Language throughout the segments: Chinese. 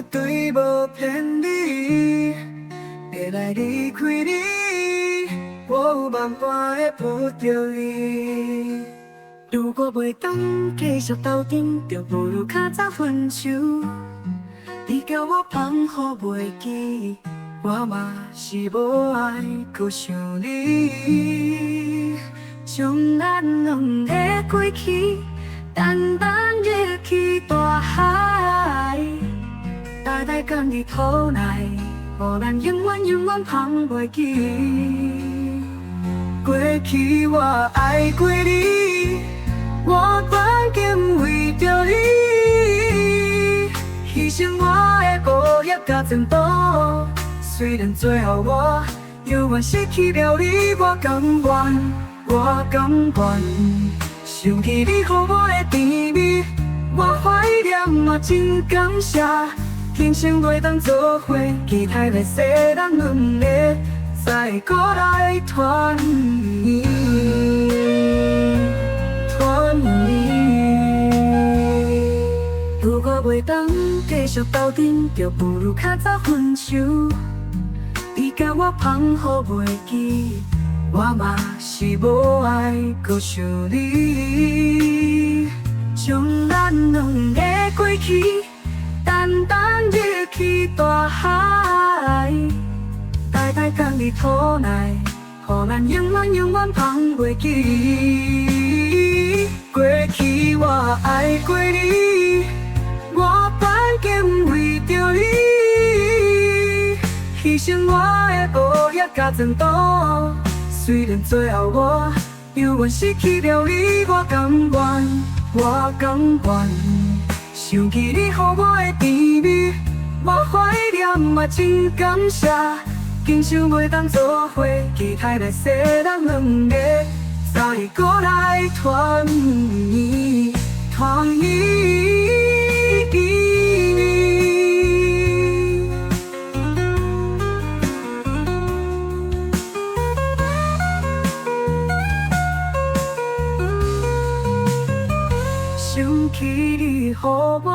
绝对无骗你，会来离开你，我有万般会抱着你。如果袂当继续斗阵，就不如较早分手。你叫我放好袂记，我嘛是无爱搁想你。将咱两个过去，淡淡入去大海，呆呆干伫土内，予咱永远永远放袂记。过去我爱过你，我关键为着你，牺牲我的孤叶甲前途。虽然最后我犹原失去了你，我甘愿，我甘愿。想起你予我的甜蜜，我怀念嘛真感谢。今生袂当做伙，期待来世咱两个再搁来团圆。如果袂当继续斗阵，就不如较早分手。你甲我放好袂记，我嘛是无爱搁想你。将咱两个过去，淡淡入去大海，呆呆干伫土内，予咱永远永远放袂记。过去我爱过你，我关键为着你，牺牲我的孤叶甲前途。虽然最后我犹原失去了你，我甘愿，我甘愿。想起你予我的甜蜜，我怀念嘛真感谢。今生袂当做伙，期待来世咱两个再搁来团圆，团圆。想起你予我的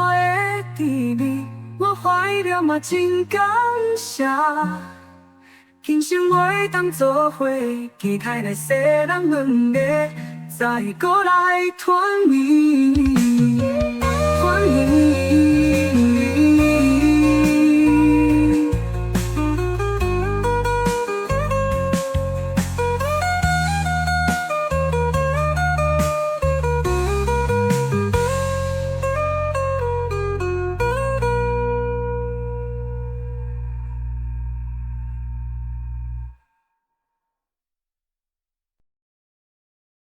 甜蜜，我怀念嘛真感谢。今生袂当做伙，期待来世咱两个再搁来团圆。